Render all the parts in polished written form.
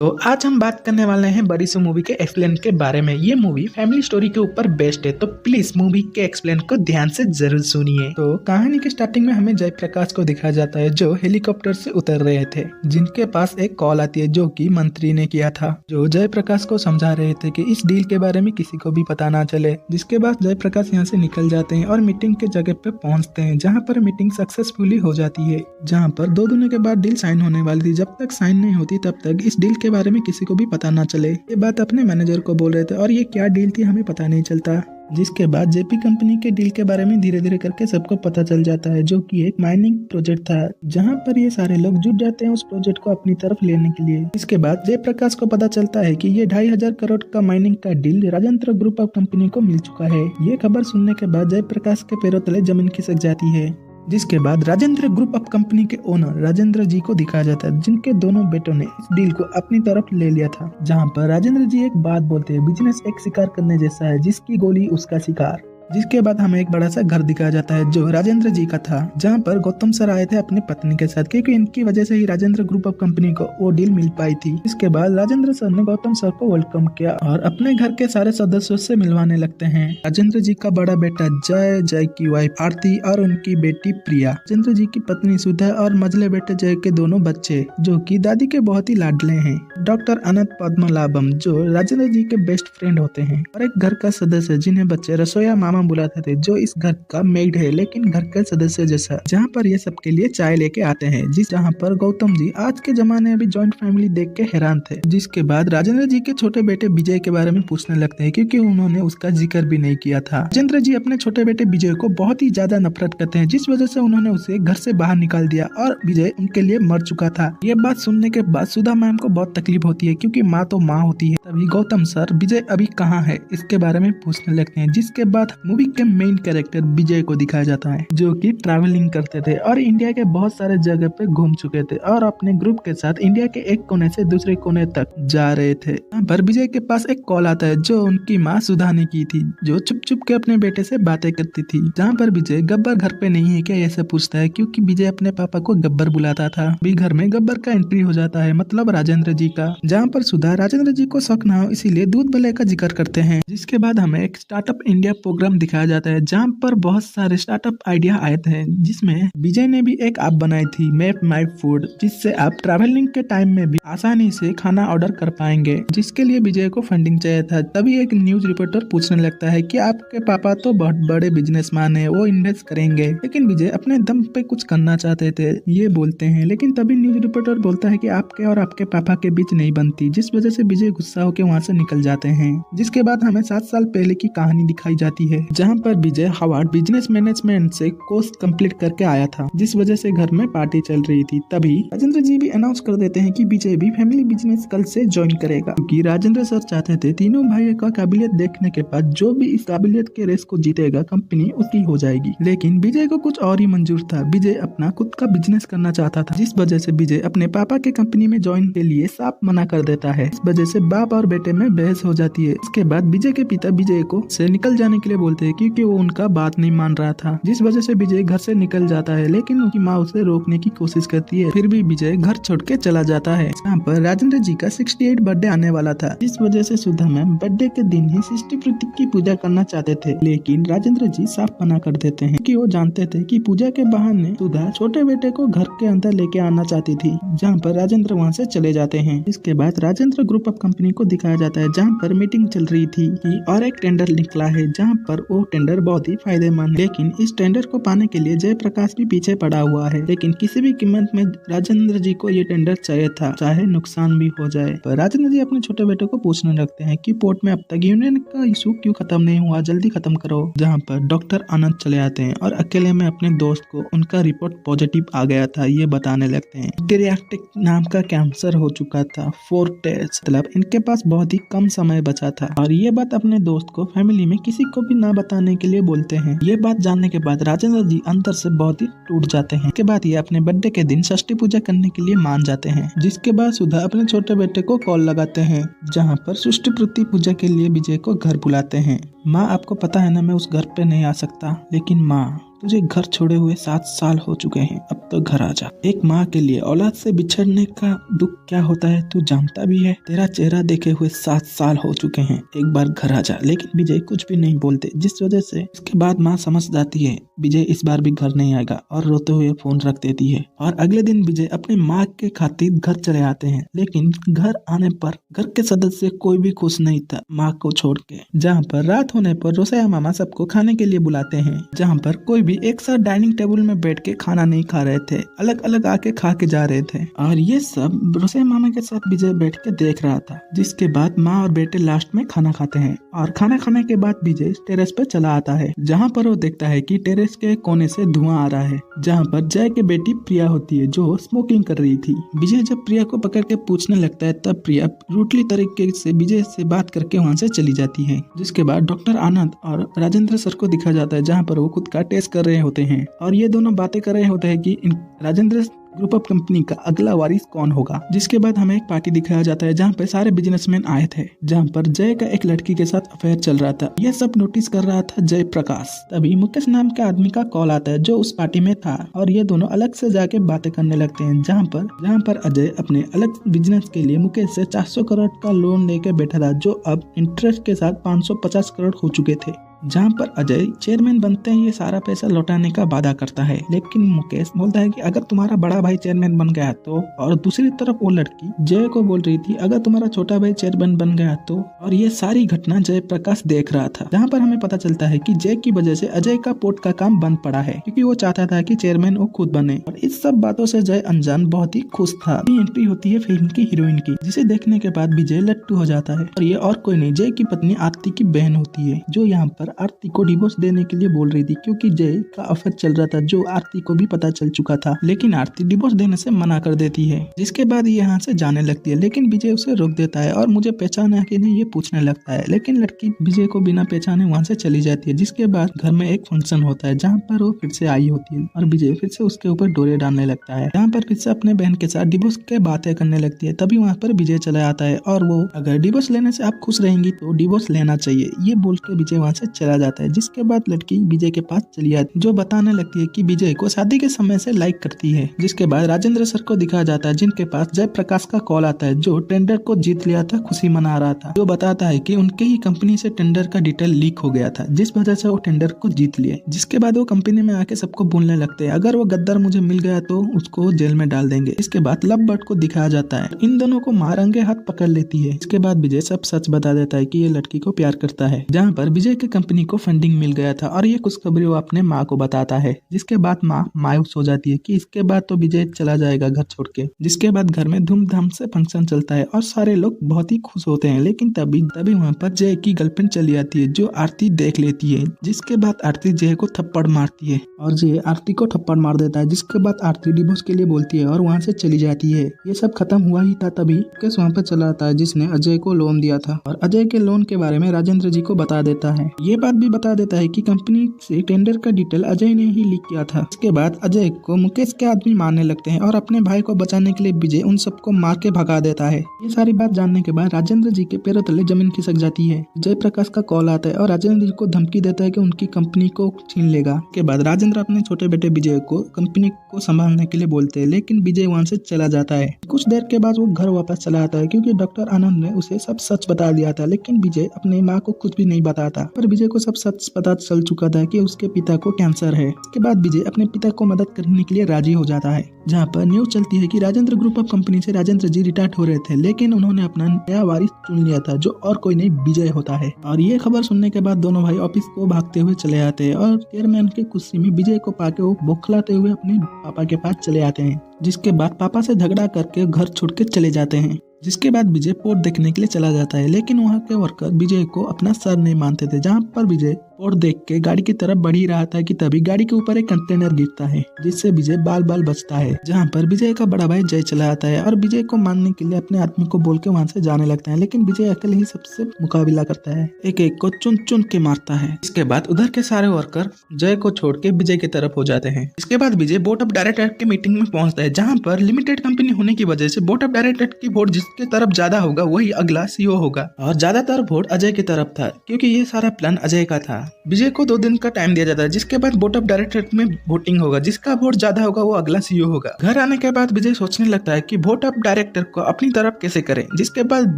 तो आज हम बात करने वाले हैं बड़ी सी मूवी के एक्सप्लेन के बारे में। ये मूवी फैमिली स्टोरी के ऊपर बेस्ड है, तो प्लीज मूवी के एक्सप्लेन को ध्यान से जरूर सुनिए। तो कहानी के स्टार्टिंग में हमें जयप्रकाश को दिखाया जाता है जो हेलीकॉप्टर से उतर रहे थे, जिनके पास एक कॉल आती है जो कि मंत्री ने किया था, जो जयप्रकाश को समझा रहे थे कि इस डील के बारे में किसी को भी पता ना चले। जिसके बाद जयप्रकाश यहाँ से निकल जाते हैं और मीटिंग के जगह पे पहुंचते हैं, जहाँ पर मीटिंग सक्सेसफुली हो जाती है, जहाँ पर 2 दिनों के बाद डील साइन होने वाली थी। जब तक साइन नहीं होती तब तक इस डील के बारे में किसी को भी पता ना चले। ये बात अपने मैनेजर को बोल रहे थे और ये क्या डील थी हमें पता नहीं चलता। जिसके बाद जेपी कंपनी के डील के बारे में धीरे धीरे करके सबको पता चल जाता है, जो कि एक माइनिंग प्रोजेक्ट था, जहां पर ये सारे लोग जुट जाते हैं उस प्रोजेक्ट को अपनी तरफ लेने के लिए। इसके बाद जयप्रकाश को पता चलता है कि ये 2500 करोड़ का माइनिंग का deal Rajendra group of company को मिल चुका है। ये खबर सुनने के बाद जयप्रकाश के पैरों तले जमीन खिसक जाती है। जिसके बाद राजेंद्र ग्रुप ऑफ कंपनी के ओनर राजेंद्र जी को दिखाया जाता है, जिनके दोनों बेटों ने इस डील को अपनी तरफ ले लिया था। जहां पर राजेंद्र जी एक बात बोलते हैं, बिजनेस एक शिकार करने जैसा है, जिसकी गोली उसका शिकार। जिसके बाद हमें एक बड़ा सा घर दिखाया जाता है जो राजेंद्र जी का था, जहां पर गौतम सर आए थे अपनी पत्नी के साथ, क्योंकि इनकी वजह से ही राजेंद्र ग्रुप ऑफ कंपनी को वो डील मिल पाई थी। इसके बाद राजेंद्र सर ने गौतम सर को वेलकम किया और अपने घर के सारे सदस्यों से मिलवाने लगते हैं। राजेंद्र जी का बड़ा बेटा जय, जय की वाइफ आरती और उनकी बेटी प्रिया, राजेंद्र जी की पत्नी सुधा और मझले बेटे जय के दोनों बच्चे, जो कि दादी के बहुत ही लाडले हैं, डॉक्टर अनंत पद्मनाभम जो राजेंद्र जी के बेस्ट फ्रेंड होते हैं, और एक घर का सदस्य जिन्हें बच्चे रसोईया मामा बुलाते थे, जो इस घर का मेड है लेकिन घर के सदस्य जैसा, जहाँ पर ये सबके लिए चाय लेके आते हैं। जहाँ पर गौतम जी आज के जमाने में भी जॉइंट फैमिली देख के हैरान थे। जिसके बाद राजेंद्र जी के छोटे बेटे विजय के बारे में पूछने लगते हैं, क्योंकि उन्होंने उसका जिक्र भी नहीं किया था। राजेंद्र जी अपने छोटे बेटे विजय को बहुत ही ज्यादा नफरत करते हैं, जिस वजह से उन्होंने उसे घर से बाहर निकाल दिया और विजय उनके लिए मर चुका था। ये बात सुनने के बाद सुधा मैम को बहुत तकलीफ होती है, क्योंकि माँ तो माँ होती है। तभी गौतम सर विजय अभी कहाँ है इसके बारे में पूछने लगते हैं। जिसके बाद मूवी के मेन कैरेक्टर विजय को दिखाया जाता है, जो कि ट्रैवलिंग करते थे और इंडिया के बहुत सारे जगह पे घूम चुके थे और अपने ग्रुप के साथ इंडिया के एक कोने से दूसरे कोने तक जा रहे थे। यहाँ पर विजय के पास एक कॉल आता है जो उनकी माँ सुधा ने की थी, जो चुप चुप के अपने बेटे से बातें करती थी। जहाँ पर विजय गब्बर घर पे नहीं है क्या ऐसे पूछता है, क्योंकि विजय अपने पापा को गब्बर बुलाता था। भी घर में गब्बर का एंट्री हो जाता है, मतलब राजेंद्र जी का। जहाँ पर सुधा राजेंद्र जी को शक ना हो इसीलिए दूध भले का जिक्र करते हैं। जिसके बाद हमें एक स्टार्टअप इंडिया प्रोग्राम दिखाया जाता है, जहाँ पर बहुत सारे स्टार्टअप आइडिया आए थे, जिसमें विजय ने भी एक ऐप बनाई थी, मैप माई फूड, जिससे आप ट्रैवलिंग के टाइम में भी आसानी से खाना ऑर्डर कर पाएंगे। जिसके लिए विजय को फंडिंग चाहिए था। तभी एक न्यूज रिपोर्टर पूछने लगता है कि आपके पापा तो बहुत बड़े बिजनेसमैन है, वो इन्वेस्ट करेंगे। लेकिन विजय अपने दम पे कुछ करना चाहते थे, ये बोलते हैं। लेकिन तभी न्यूज रिपोर्टर बोलता है कि आपके और आपके पापा के बीच नहीं बनती, जिस वजह से विजय गुस्सा होकर वहाँ से निकल जाते हैं। जिसके बाद हमें 7 साल पहले की कहानी दिखाई जाती है, जहाँ पर विजय हार्वर्ड बिजनेस मैनेजमेंट से कोर्स कंप्लीट करके आया था, जिस वजह से घर में पार्टी चल रही थी। तभी राजेंद्र जी भी अनाउंस कर देते हैं कि विजय भी फैमिली बिजनेस कल से ज्वाइन करेगा, क्योंकि राजेंद्र सर चाहते थे तीनों भाइयों का काबिलियत देखने के बाद जो भी इस काबिलियत के रेस को जीतेगा कंपनी उसकी हो जाएगी। लेकिन विजय को कुछ और ही मंजूर था। विजय अपना खुद का बिजनेस करना चाहता था, जिस वजह से विजय अपने पापा के कंपनी में ज्वाइन के लिए साफ मना कर देता है। इस वजह से बाप और बेटे में बहस हो जाती है। इसके बाद विजय के पिता विजय को से निकल जाने के लिए बोलते हैं, क्योंकि वो उनका बात नहीं मान रहा था, जिस वजह से विजय घर से निकल जाता है। लेकिन उनकी माँ उसे रोकने की कोशिश करती है, फिर भी विजय घर छोड़ के चला जाता है। यहाँ पर राजेंद्र जी का 68 बर्थडे आने वाला था, जिस वजह से सुधा मैम बर्थडे के दिन ही सृष्टि प्रतीक की पूजा करना चाहते थे, लेकिन राजेंद्र जी साफ मना कर देते हैं, क्योंकि वो जानते थे कि पूजा के बहाने सुधा छोटे बेटे को घर के अंदर लेके आना चाहती थी। जहाँ पर राजेंद्र वहाँ से चले जाते हैं। इसके बाद राजेंद्र ग्रुप ऑफ कंपनी को दिखाया जाता है, जहाँ पर मीटिंग चल रही थी और एक टेंडर निकला है, जहाँ पर वो टेंडर बहुत ही फायदेमंद है। लेकिन इस टेंडर को पाने के लिए जयप्रकाश भी पीछे पड़ा हुआ है, लेकिन किसी भी कीमत में राजेंद्र जी को ये टेंडर चाहिए था, चाहे नुकसान भी हो जाए। पर राजेंद्र जी अपने छोटे बेटे को पूछने लगते हैं कि पोर्ट में अब तक यूनियन का इशू क्यों खत्म नहीं हुआ, जल्दी खत्म करो। जहाँ पर डॉक्टर अनंत चले आते हैं और अकेले में अपने दोस्त को उनका रिपोर्ट पॉजिटिव आ गया था ये बताने लगते हैं। टेरियाक्टिक नाम का कैंसर हो चुका था, 4 टेस्ट, मतलब इनके पास बहुत ही कम समय बचा था। और ये बात अपने दोस्त को फैमिली में किसी को भी ना बताने के लिए बोलते हैं। ये बात जानने के बाद राजेंद्र जी अंदर से बहुत ही टूट जाते हैं। इसके बाद ये अपने बर्थडे के दिन षष्ठी पूजा करने के लिए मान जाते हैं। जिसके बाद सुधा अपने छोटे बेटे को कॉल लगाते हैं, जहाँ पर षष्ठी प्रति पूजा के लिए विजय को घर बुलाते हैं। माँ आपको पता है ना मैं उस घर पे नहीं आ सकता, लेकिन माँ तुझे घर छोड़े हुए 7 साल हो चुके हैं, अब तो घर आ जा। एक माँ के लिए औलाद से बिछड़ने का दुख क्या होता है तू जानता भी है। तेरा चेहरा देखे हुए 7 साल हो चुके हैं, एक बार घर आ जा। लेकिन विजय कुछ भी नहीं बोलते, जिस वजह से इसके बाद माँ समझ जाती है विजय इस बार भी घर नहीं आएगा और रोते हुए फोन रख देती है। और अगले दिन विजय अपनी माँ के खातिर घर चले आते हैं, लेकिन घर आने पर घर के सदस्य कोई भी खुश नहीं था माँ को छोड़ के। जहाँ पर रात होने पर रोसैया मामा सबको खाने के लिए बुलाते हैं, जहाँ पर कोई भी एक साथ डाइनिंग टेबल में बैठ के खाना नहीं खा रहे थे, अलग अलग आके खा के जा रहे थे। और ये सब रोसैया मामा के साथ विजय बैठ के देख रहा था। जिसके बाद माँ और बेटे लास्ट में खाना खाते हैं और खाना खाने के बाद विजय टेरेस पे चला आता है, जहाँ पर वो देखता है कि टेरेस के कोने से धुआं आ रहा है, जहाँ पर जय की बेटी प्रिया होती है जो स्मोकिंग कर रही थी। विजय जब प्रिया को पकड़ के पूछने लगता है तब प्रिया रूटली तरीके से विजय से बात करके वहाँ से चली जाती है। जिसके बाद डॉक्टर आनंद और राजेंद्र सर को दिखा जाता है, जहाँ पर वो खुद का टेस्ट कर रहे होते हैं और ये दोनों बातें कर रहे होते हैं कि राजेंद्र ग्रुप ऑफ कंपनी का अगला वारिस कौन होगा। जिसके बाद हमें एक पार्टी दिखाया जाता है जहाँ पे सारे बिजनेसमैन आए थे, जहाँ पर जय का एक लड़की के साथ अफेयर चल रहा था। यह सब नोटिस कर रहा था जय प्रकाश। तभी मुकेश नाम के आदमी का कॉल आता है जो उस पार्टी में था और ये दोनों अलग से जाके बातें करने लगते हैं, जहाँ पर अजय अपने अलग बिजनेस के लिए मुकेश से 400 करोड़ का लोन लेके बैठा था, जो अब इंटरेस्ट के साथ 550 करोड़ हो चुके थे। जहाँ पर अजय चेयरमैन बनते ही ये सारा पैसा लौटाने का वादा करता है, लेकिन मुकेश बोलता है कि अगर तुम्हारा बड़ा भाई चेयरमैन बन गया तो। और दूसरी तरफ वो लड़की जय को बोल रही थी अगर तुम्हारा छोटा भाई चेयरमैन बन गया तो। और ये सारी घटना जय प्रकाश देख रहा था, जहाँ पर हमें पता चलता है कि जय की वजह से अजय का पोर्ट का काम बंद पड़ा है, क्योंकि वो चाहता था कि चेयरमैन वो खुद बने। और इस सब बातों से जय अनजान बहुत ही खुश था। एंट्री होती है फिल्म की हीरोइन की, जिसे देखने के बाद विजय लट्टू हो जाता है। और ये और कोई नहीं जय की पत्नी आरती की बहन होती है, जो यहाँ पर आरती को डिवोर्स देने के लिए बोल रही थी, क्योंकि जय का अफेयर चल रहा था जो आरती को भी पता चल चुका था। लेकिन आरती डिवोर्स देने से मना कर देती है। जिसके बाद ये यहाँ से जाने लगती है, लेकिन विजय उसे रोक देता है और मुझे पहचाना कि नहीं ये पूछने लगता है। लेकिन लड़की विजय को बिना पहचाने वहाँ से चली जाती है। जिसके बाद घर में एक फंक्शन होता है, जहाँ पर वो फिर से आई होती है और विजय फिर से उसके ऊपर डोरे डालने लगता है, जहाँ पर फिर से अपने बहन के साथ डिवोर्स के बातें करने लगती है। तभी वहाँ पर विजय चला आता है और वो अगर डिवोर्स लेने से आप खुश रहेंगी तो डिवोर्स लेना चाहिए, ये बोल के विजय वहाँ से चला जाता है। जिसके बाद लड़की विजय के पास चली आती, जो बताने लगती है कि विजय को शादी के समय से लाइक करती है। जिसके बाद राजेंद्र सर को दिखाया जाता है, जिनके पास जय प्रकाश का कॉल आता है, जो टेंडर को जीत लिया था, खुशी मना रहा था, जो बताता है कि उनके ही कंपनी से टेंडर का डिटेल लीक हो गया था, जिस वजह से वो टेंडर को जीत लिए। जिसके बाद वो कंपनी में आके सबको बोलने लगते हैं अगर वो गद्दार मुझे मिल गया तो उसको जेल में डाल देंगे। इसके बाद लव बर्ड को दिखाया जाता है, इन दोनों को मारंगे हाथ पकड़ लेती है। इसके बाद विजय सब सच बता देता है कि ये लड़की को प्यार करता है, जहाँ पर विजय की कंपनी को फंडिंग मिल गया था और ये खुशखबरी वो अपने माँ को बताता है। जिसके बाद माँ मायूस हो जाती है कि इसके बाद तो विजय चला जाएगा घर छोड़ के। जिसके बाद घर में धूमधाम से फंक्शन चलता है और सारे लोग बहुत ही खुश होते हैं। लेकिन तभी वहाँ पर जय की गर्लफ्रेंड चली आती है, जो आरती देख लेती है। जिसके बाद आरती जय को थप्पड़ मारती है और जय आरती को थप्पड़ मार देता है। जिसके बाद आरती डिवोर्स के लिए बोलती है और वहाँ से चली जाती है। ये सब खत्म हुआ ही था तभी मुकेश वहाँ पर चला आता है, जिसने अजय को लोन दिया था और अजय के लोन के बारे में राजेंद्र जी को बता देता है। ये बात भी बता देता है कि कंपनी से टेंडर का डिटेल अजय ने ही लीक किया था। इसके बाद अजय को मुकेश के आदमी मारने लगते हैं और अपने भाई को बचाने के लिए विजय उन सबको मार के भगा देता है। ये सारी बात जानने के बाद राजेंद्र जी के पैरों तले जमीन खिसक जाती है। जय प्रकाश का कॉल आता है और राजेंद्र जी को धमकी देता है कि उनकी कंपनी को छीन लेगा। के बाद राजेंद्र अपने छोटे बेटे विजय को कंपनी को संभालने के लिए बोलते हैं, लेकिन विजय वहाँ से चला जाता है। कुछ देर के बाद वो घर वापस चला आता है, क्योंकि डॉक्टर आनंद ने उसे सब सच बता दिया था। लेकिन विजय अपने माँ को कुछ भी नहीं बताता, पर विजय को सब सच पता चल चुका था कि उसके पिता को कैंसर है। इसके बाद विजय अपने पिता को मदद करने के लिए राजी हो जाता है, जहाँ पर न्यूज चलती है कि राजेंद्र ग्रुप ऑफ कंपनी से राजेंद्र जी रिटायर्ड हो रहे थे, लेकिन उन्होंने अपना नया वारिस चुन लिया था, जो और कोई नहीं विजय होता है। और ये खबर सुनने के बाद दोनों भाई ऑफिस को भागते हुए चले आते हैं और चेयरमैन की खुशी में विजय को पाके वो बौखलाते हुए अपने पापा के पास चले आते हैं। जिसके बाद पापा से झगड़ा करके घर छोड़ के चले जाते हैं। जिसके बाद विजय पोर्ट देखने के लिए चला जाता है, लेकिन वहाँ के वर्कर विजय को अपना सर नहीं मानते थे। जहाँ पर विजय पोर्ट देख के गाड़ी की तरफ बढ़ ही रहा था कि तभी गाड़ी के ऊपर एक कंटेनर गिरता है, जिससे विजय बाल बाल बचता है। जहाँ पर विजय का बड़ा भाई जय चला आता है और विजय को मारने के लिए अपने आदमी को बोल के वहाँ से जाने लगता है, लेकिन विजय अकेले ही सबसे मुकाबला करता है, एक एक को चुन चुन के मारता है। इसके बाद उधर के सारे वर्कर जय को छोड़ के विजय की तरफ हो जाते हैं। इसके बाद विजय बोर्ड ऑफ डायरेक्टर की मीटिंग में पहुंचता है, जहाँ पर लिमिटेड कंपनी होने की वजह से बोर्ड ऑफ डायरेक्टर की वोट जिसके तरफ ज्यादा होगा वही अगला सीईओ होगा। और ज्यादातर वोट अजय की तरफ था, क्योंकि ये सारा प्लान अजय का था। विजय को 2 दिन का टाइम दिया जाता है, जिसके बाद बोर्ड ऑफ डायरेक्टर में वोटिंग होगा, जिसका वोट ज्यादा होगा वो अगला सीईओ होगा। घर आने के बाद विजय सोचने लगता है कि बोर्ड ऑफ डायरेक्टर को अपनी तरफ कैसे करें, जिसके बाद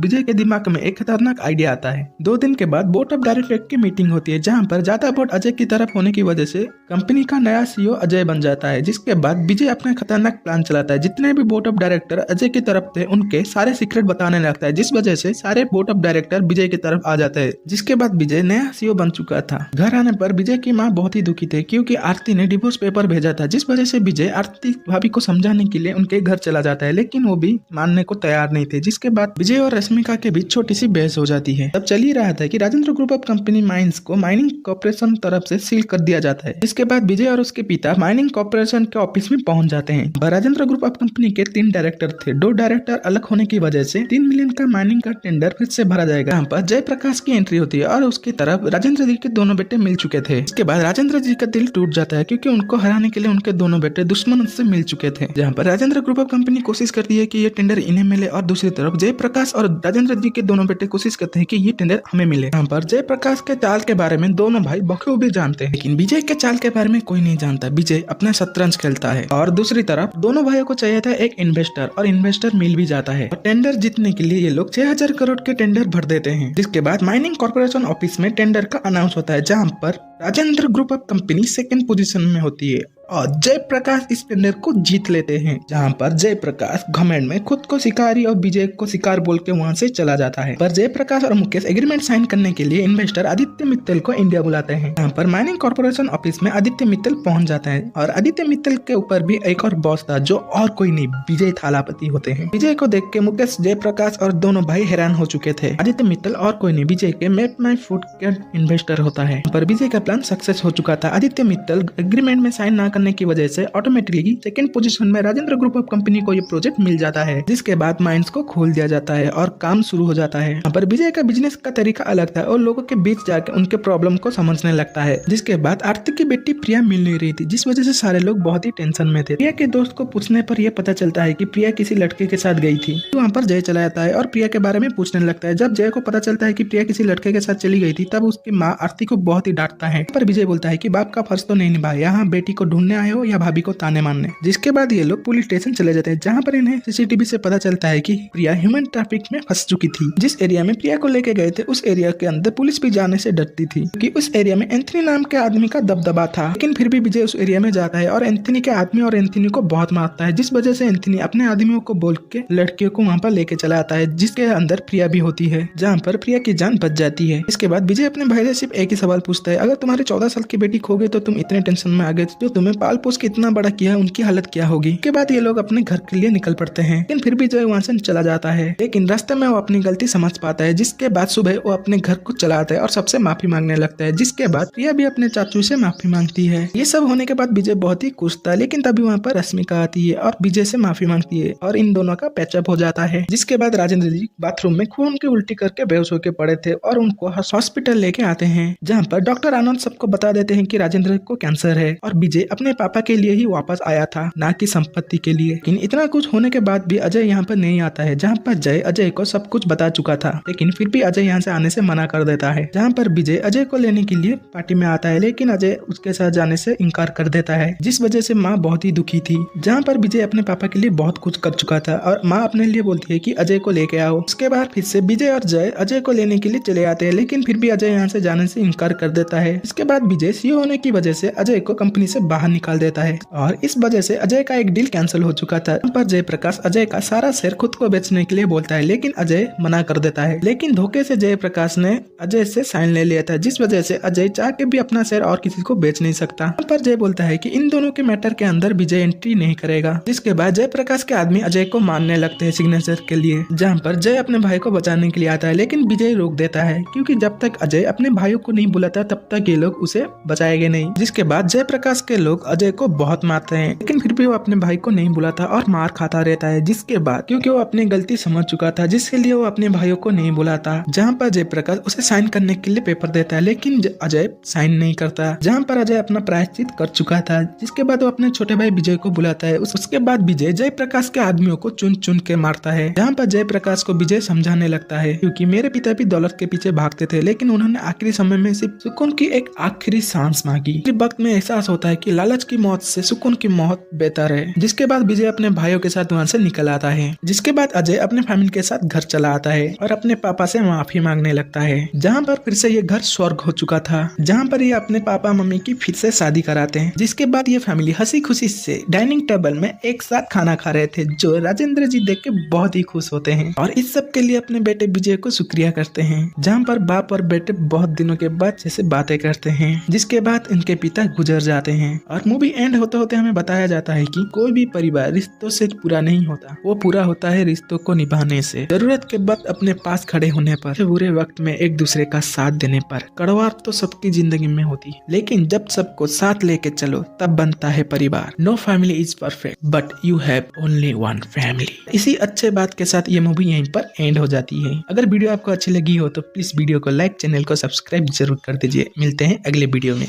विजय के दिमाग में एक खतरनाक आइडिया आता है। 2 दिन के बाद बोर्ड ऑफ डायरेक्टर की मीटिंग होती है, जहाँ पर ज्यादा वोट अजय की तरफ होने की वजह से कंपनी का नया सीईओ अजय बन जाता है। जिसके बाद विजय अपना खतरनाक प्लान चलाता है, जितने भी बोर्ड ऑफ डायरेक्टर अजय की तरफ थे उनके सारे सीक्रेट बताने लगता है, जिस वजह से सारे बोर्ड ऑफ डायरेक्टर विजय की तरफ आ जाते हैं। जिसके बाद विजय नया सीईओ बन चुका था। घर आने पर विजय की माँ बहुत ही दुखी थी, क्योंकि आरती ने डिवोर्स पेपर भेजा था, जिस वजह से विजय आरती भाभी को समझाने के लिए उनके घर चला जाता है, लेकिन वो भी मानने को तैयार नहीं थे। जिसके बाद विजय और रश्मिका के बीच छोटी सी बहस हो जाती है। तब चल ही रहा था कि Rajendra group of company mines को माइनिंग कॉर्पोरेशन तरफ से सील कर दिया जाता है। जिसके बाद विजय और उसके पिता माइनिंग कॉर्पोरेशन के ऑफिस में पहुंच जाते हैं। राजेंद्र ग्रुप ऑफ कंपनी के 3 डायरेक्टर थे। 2 डायरेक्टर अलग होने की वजह से 3 मिलियन का माइनिंग का टेंडर फिर से भरा जाएगा। यहाँ पर जयप्रकाश की एंट्री होती है और उसकी तरफ राजेंद्र जी के दोनों बेटे मिल चुके थे। इसके बाद राजेंद्र जी का दिल टूट जाता है, क्योंकि उनको हराने के लिए उनके दोनों बेटे दुश्मन से मिल चुके थे। जहाँ पर राजेंद्र ग्रुप ऑफ कंपनी कोशिश करती है कि ये टेंडर इन्हें मिले, और दूसरी तरफ जयप्रकाश और राजेंद्र जी के दोनों बेटे कोशिश करते हैं कि ये टेंडर हमें मिले। यहाँ पर जयप्रकाश के चाल के बारे में दोनों भाई बखूबी जानते हैं, लेकिन विजय के चाल के बारे में कोई नहीं जानता। विजय अपना शतरंज खेलता है, और दूसरी तरफ दोनों भाइयों को चाहिए था एक इन्वेस्टर, और इन्वेस्टर मिल भी जाता है। और टेंडर जीतने के लिए ये लोग 6000 करोड़ के टेंडर भर देते हैं। जिसके बाद माइनिंग कॉर्पोरेशन ऑफिस में टेंडर का अनाउंस होता है, जहाँ पर Rajendra group of company 2nd position में होती है और जयप्रकाश इस टेंडर को जीत लेते हैं। जहाँ पर जयप्रकाश घमंड में खुद को शिकारी और विजय को शिकार बोल के वहाँ से चला जाता है। पर जयप्रकाश और मुकेश एग्रीमेंट साइन करने के लिए इन्वेस्टर आदित्य मित्तल को इंडिया बुलाते हैं। यहाँ पर माइनिंग कॉर्पोरेशन ऑफिस में आदित्य मित्तल पहुंच जाता है, और आदित्य मित्तल के ऊपर भी एक और बॉस था, जो और कोई नहीं विजय थालापति होते हैं। विजय को देख के मुकेश, जयप्रकाश और दोनों भाई हैरान हो चुके थे। आदित्य मित्तल और कोई नहीं विजय के मैप माई फूड के इन्वेस्टर होता है। पर विजय का प्लान सक्सेस हो चुका था। आदित्य मित्तल एग्रीमेंट में साइन ना करने की वजह से ऑटोमेटिकली 2nd पोजीशन में राजेंद्र ग्रुप ऑफ कंपनी को ये प्रोजेक्ट मिल जाता है। जिसके बाद माइंस को खोल दिया जाता है और काम शुरू हो जाता है। यहाँ पर विजय का बिजनेस का तरीका अलग था, और लोगों के बीच जाकर उनके प्रॉब्लम को समझने लगता है। जिसके बाद आरती की बेटी प्रिया मिल नहीं रही थी, जिस वजह से सारे लोग बहुत ही टेंशन में थे। प्रिया के दोस्त को पूछने पर यह पता चलता है कि प्रिया किसी लड़के के साथ गई थी। तो वहाँ पर जय चला जाता है और प्रिया के बारे में पूछने लगता है। जब जय को पता चलता है कि प्रिया किसी लड़के के साथ चली गई थी, तब उसकी माँ आरती को बहुत ही डांटता है। पर विजय बोलता है कि बाप का फर्ज तो नहीं निभाया, यहाँ बेटी को ढूंढने आए हो या भाभी को ताने मारने। जिसके बाद ये लोग पुलिस स्टेशन चले जाते हैं, जहाँ पर इन्हें सीसीटीवी से पता चलता है कि प्रिया ह्यूमन ट्रैफिक में फंस चुकी थी। जिस एरिया में प्रिया को लेके गए थे, उस एरिया के अंदर पुलिस भी जाने से डरती थी, क्योंकि उस एरिया में एंथनी नाम के आदमी का दबदबा था। लेकिन फिर भी विजय उस एरिया में जाता है और एंथनी के आदमी और एंथनी को बहुत मारता है, जिस वजह से एंथनी अपने आदमियों को बोल के लड़कियों को वहाँ पर लेके चला आता है, जिसके अंदर प्रिया भी होती है, जहाँ पर प्रिया की जान बच जाती है। इसके बाद विजय अपने भाई से सिर्फ एक ही सवाल पूछता है, अगर तुम्हारे 14 साल की बेटी खो गई तो तुम इतने टेंशन में आ गए, जो तुम्हें पाल पोस के इतना बड़ा किया, उनकी हालत क्या होगी। के बाद ये लोग अपने घर के लिए निकल पड़ते हैं, लेकिन फिर भी जो वहाँ से चला जाता है। लेकिन रास्ते में वो अपनी गलती समझ पाता है, जिसके बाद सुबह वो अपने घर को चला आता है और सबसे माफी मांगने लगता है। जिसके बाद प्रिया भी अपने चाचू से माफी मांगती है। ये सब होने के बाद विजय बहुत ही खुश था, लेकिन तभी वहाँ पर रश्मिका आती है और विजय से माफी मांगती है, और इन दोनों का पैचअप हो जाता है। जिसके बाद राजेंद्र जी बाथरूम में खून की उल्टी करके बेहोश होकर पड़े थे, और उनको हॉस्पिटल लेके आते हैं, जहाँ पर डॉक्टर आनंद सबको बता देते हैं कि राजेंद्र को कैंसर है, और विजय अपने पापा के लिए ही वापस आया था, ना कि संपत्ति के लिए। लेकिन इतना कुछ होने के बाद भी अजय यहाँ पर नहीं आता है, जहाँ पर जय अजय को सब कुछ बता चुका था, लेकिन फिर भी अजय यहाँ से आने से मना कर देता है। जहाँ पर विजय अजय को लेने के लिए पार्टी में आता है, लेकिन अजय उसके साथ जाने से इनकार कर देता है, जिस वजह से माँ बहुत ही दुखी थी। जहाँ पर विजय अपने पापा के लिए बहुत कुछ कर चुका था, और माँ अपने लिए बोलती है कि अजय को लेके आओ। उसके बाद फिर से विजय और जय अजय को लेने के लिए चले आते हैं, लेकिन फिर भी अजय यहाँ से जाने से इनकार कर देता है। इसके बाद विजय सीईओ होने की वजह से अजय को कंपनी से बाहर निकाल देता है, और इस वजह से अजय का एक डील कैंसिल हो चुका था। पर जयप्रकाश अजय का सारा शेयर खुद को बेचने के लिए बोलता है, लेकिन अजय मना कर देता है। लेकिन धोखे से जयप्रकाश ने अजय से साइन ले लिया था, जिस वजह से अजय चाह के भी अपना शेयर और किसी को बेच नहीं सकता। पर जय बोलता है कि इन दोनों के मैटर के अंदर विजय एंट्री नहीं करेगा। जिसके बाद जयप्रकाश के आदमी अजय को मारने लगते हैं सिग्नेचर के लिए, जहाँ पर जय अपने भाई को बचाने के लिए आता है, लेकिन विजय रोक देता है, क्योंकि जब तक अजय अपने भाइयों को नहीं बुलाता तब तक ये लोग उसे बचाएंगे नहीं। जिसके बाद जयप्रकाश के लोग लोग अजय को बहुत मारते हैं, लेकिन फिर भी वो अपने भाई को नहीं बुलाता और मार खाता रहता है। जिसके बाद क्योंकि वो अपनी गलती समझ चुका था, जिसके लिए वो अपने भाइयों को नहीं बुलाता। जहाँ पर जयप्रकाश उसे साइन करने के लिए पेपर देता है, लेकिन अजय साइन नहीं करता। जहाँ पर अजय अपना प्रायश्चित कर चुका था, जिसके बाद वो अपने छोटे भाई विजय को बुलाता है। उसके बाद विजय जयप्रकाश के आदमियों को चुन चुन के मारता है। जहाँ पर जयप्रकाश को विजय समझाने लगता है, क्योंकि मेरे पिता भी दौलत के पीछे भागते थे, लेकिन उन्होंने आखिरी समय में सिर्फ सुकून की एक आखिरी सांस मांगी। इस वक्त में एहसास होता है कि लालच की मौत से सुकून की मौत बेहतर है। जिसके बाद विजय अपने भाइयों के साथ वहाँ से निकल आता है। जिसके बाद अजय अपने फैमिली के साथ घर चला आता है और अपने पापा से माफी मांगने लगता है। जहाँ पर फिर से ये घर स्वर्ग हो चुका था, जहाँ पर ये अपने पापा मम्मी की फिर से शादी कराते हैं। जिसके बाद ये फैमिली हंसी खुशी से डाइनिंग टेबल में एक साथ खाना खा रहे थे, जो राजेंद्र जी देख के बहुत ही खुश होते हैं और इस सब के लिए अपने बेटे विजय को शुक्रिया करते हैं। जहाँ पर बाप और बेटे बहुत दिनों के बाद जैसे बातें करते हैं। जिसके बाद इनके पिता गुजर जाते हैं और मूवी एंड होते होते हमें बताया जाता है कि कोई भी परिवार रिश्तों से पूरा नहीं होता, वो पूरा होता है रिश्तों को निभाने से। जरूरत के वक्त अपने पास खड़े होने पर, बुरे वक्त में एक दूसरे का साथ देने पर। कड़वाहट तो सबकी जिंदगी में होती है, लेकिन जब सबको साथ लेके चलो तब बनता है परिवार। No family is perfect but you have only one family. इसी अच्छे बात के साथ ये मूवी यहीं पर एंड हो जाती है। अगर वीडियो आपको अच्छी लगी हो तो प्लीज वीडियो को लाइक, चैनल को सब्सक्राइब जरूर कर दीजिए। मिलते हैं अगले वीडियो में।